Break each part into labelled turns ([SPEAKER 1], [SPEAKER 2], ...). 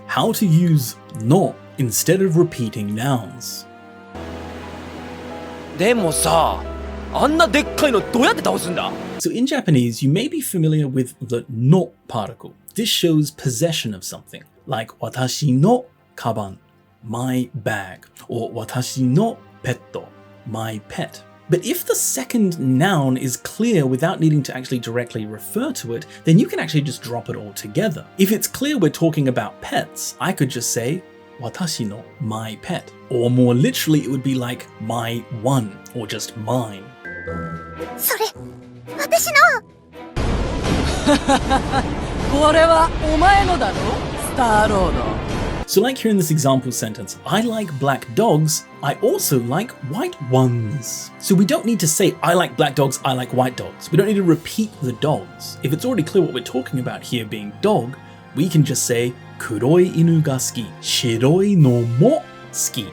[SPEAKER 1] how to use no instead of repeating nouns.
[SPEAKER 2] でもさ、あんなでっかいのどうやって倒すんだ?
[SPEAKER 1] So in Japanese, you may be familiar with the no particle. This shows possession of something, like watashi no kaban, my bag, or watashi no petto, my pet. But if the second noun is clear without needing to actually directly refer to it, then you can actually just drop it all together. If it's clear we're talking about pets, I could just say watashi no my pet. Or more literally, it would be like my one, or just mine.
[SPEAKER 3] それ、私の。
[SPEAKER 4] これはお前のだろ、スターロード。
[SPEAKER 1] So like here in this example sentence, I like black dogs, I also like white ones. So we don't need to say, I like black dogs, I like white dogs. We don't need to repeat the dogs. If it's already clear what we're talking about here being dog, we can just say, kuroi inu ga suki, shiroi no mo suki.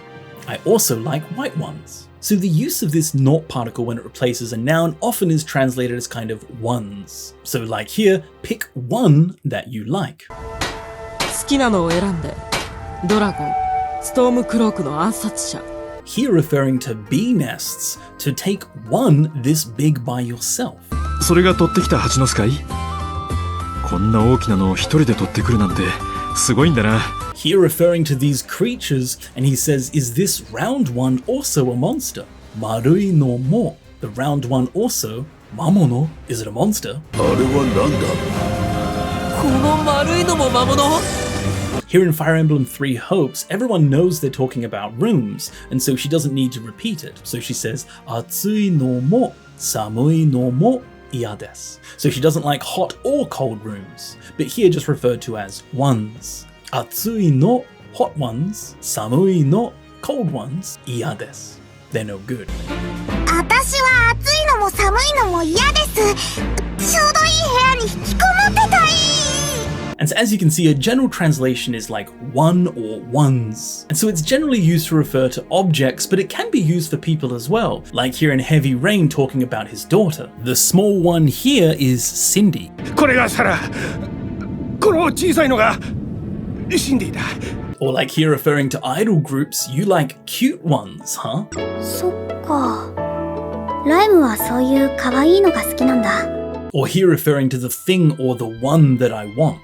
[SPEAKER 1] I also like white ones. So the use of this not particle when it replaces a noun often is translated as kind of ones. So like here, pick one that you like.
[SPEAKER 4] 好きなのを選んで。ドラゴン、ストームクロークの暗殺者。
[SPEAKER 1] Here referring to bee nests, to take one this big by yourself.
[SPEAKER 5] それが取ってきた蜂の巣かい？こんな大きなのを一人で取ってくるなんてすごいんだな。
[SPEAKER 1] Here referring to these creatures, and he says, is this round one also a monster? Marui no mo. The round one also, mamono, is it a monster?
[SPEAKER 5] あれはなんだ？
[SPEAKER 4] この丸いのも魔物？
[SPEAKER 1] Here in Fire Emblem Three Hopes, everyone knows they're talking about rooms, and so she doesn't need to repeat it. So she says, Atsui no mo, samui no mo, iya desu. So she doesn't like hot or cold rooms, but here just referred to as ones. Atsui no hot ones, samui no cold ones, iya desu. They're no good.
[SPEAKER 3] 私は暑いのも寒いのも嫌です。ちょうどいい部屋に引きこもってたい。
[SPEAKER 1] And so as you can see, a general translation is like one or ones. And so it's generally used to refer to objects, but it can be used for people as well. Like here in Heavy Rain talking about his daughter. The small one here is Cindy.
[SPEAKER 5] これがサラ。この小さいのがシンディだ。
[SPEAKER 1] Or like here referring to idol groups, you like cute ones, huh?
[SPEAKER 3] そっか。ライムはそういう可愛いのが好きなんだ。
[SPEAKER 1] Or here referring to the thing or the one that I want.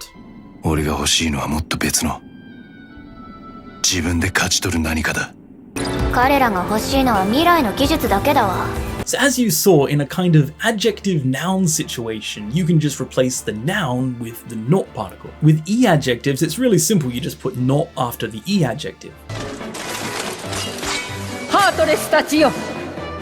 [SPEAKER 5] 俺が欲しいのはもっと別の。自分で勝ち取る何かだ。
[SPEAKER 3] 彼らが欲しいのは未来の技術だけだわ。
[SPEAKER 1] So as you saw, in a kind of adjective noun situation, you can just replace the noun with the not particle. With I-Adjectives, it's really simple. You just put not after the I-Adjective.
[SPEAKER 4] ハートレスたちよ、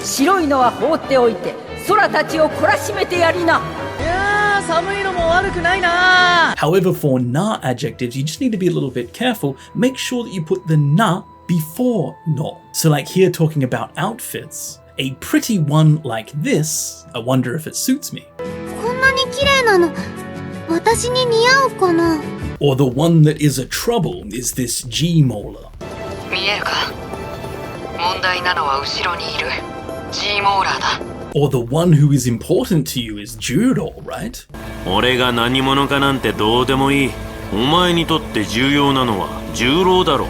[SPEAKER 4] 白いのは放っておいて、空たちを懲らしめてやりな。いやー、寒いのも悪くないな。
[SPEAKER 1] However, for Na-Adjectives, you just need to be a little bit careful. Make sure that you put the na before no. So like here talking about outfits, a pretty one like this, I wonder if it suits me.
[SPEAKER 3] こんなに綺麗なの、私に似合うかな。
[SPEAKER 1] Or the one that is a trouble is this G-molar.
[SPEAKER 6] 見えるか？問題なのは後ろにいる G モーラーだ。
[SPEAKER 1] Or the one who is important to you is Judo, right?
[SPEAKER 7] 俺が何者かなんてどうでもいい。お前にとって重要なのは重労だろ。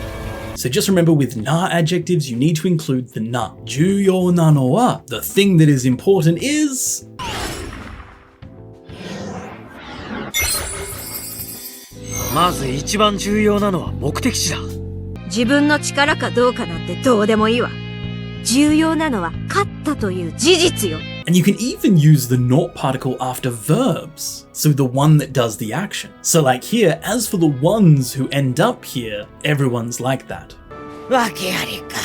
[SPEAKER 1] So just remember with Na-Adjectives, you need to include the na. 重要なのは the thing that is important is...
[SPEAKER 2] まず一番重要なのは目的地だ。
[SPEAKER 8] 自分の力かどうかなんてどうでもいいわ。重要なのは勝ったという事実よ。
[SPEAKER 1] And you can even use the not particle after verbs. So the one that does the action. So like here, as for the ones who end up here, everyone's like that.
[SPEAKER 6] わけありか。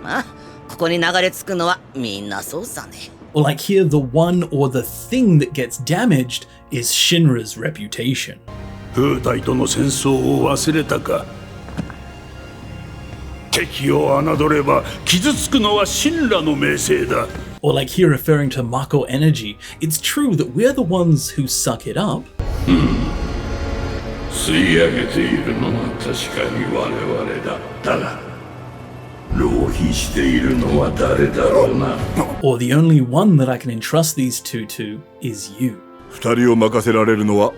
[SPEAKER 6] まあ、ここに流れ着くのはみんなそうさね。
[SPEAKER 1] Or like here, the one or the thing that gets damaged is Shinra's reputation.
[SPEAKER 5] 風体との戦争を忘れたか。敵を侮れば傷つくのは神羅の名声だ。
[SPEAKER 1] Or like here referring to Mako energy, it's true that we're the ones who suck it up.
[SPEAKER 5] 吸い上げているのは確かに我々だ。だが、浪費しているのは誰だろうな。
[SPEAKER 1] Or the only one that I can entrust these two to is you.
[SPEAKER 5] 二人を任せられるのは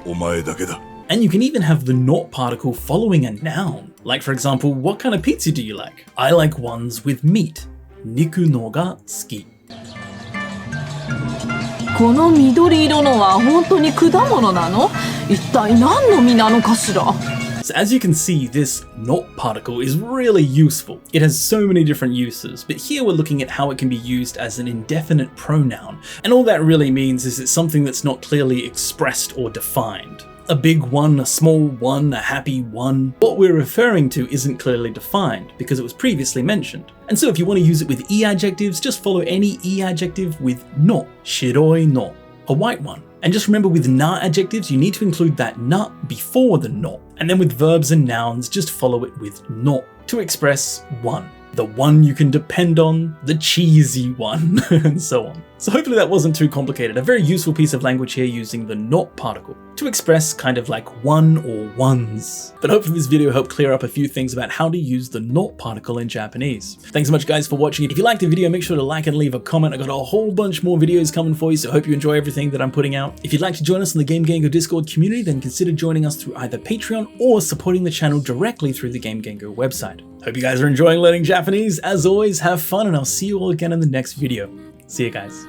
[SPEAKER 5] お前だけだ。
[SPEAKER 1] And you can even have the not particle following a noun. Like for example, what kind of pizza do you like? I like ones with meat. Niku no ga tsuki.
[SPEAKER 9] この緑色のは本当に果物なの？一体何の実なのかしら？
[SPEAKER 1] So as you can see, this not particle is really useful. It has so many different uses, but here we're looking at how it can be used as an indefinite pronoun. And all that really means is it's something that's not clearly expressed or defined. A big one, a small one, a happy one. What we're referring to isn't clearly defined because it was previously mentioned. And so if you want to use it with I-adjectives, just follow any I-adjective with no, shiroi no, a white one. And just remember with Na-adjectives, you need to include that na before the no. And then with verbs and nouns, just follow it with no to express one. The one you can depend on, the cheesy one, and so on. So hopefully that wasn't too complicated. A very useful piece of language here using the not particle to express kind of like one or ones. But hopefully this video helped clear up a few things about how to use the not particle in Japanese. Thanks so much guys for watching. If you liked the video, make sure to like and leave a comment. I got a whole bunch more videos coming for you, so I hope you enjoy everything that I'm putting out. If you'd like to join us in the Game Gengo Discord community, then consider joining us through either Patreon or supporting the channel directly through the Game Gengo website. Hope you guys are enjoying learning Japanese. As always, have fun, and I'll see you all again in the next video. See you guys.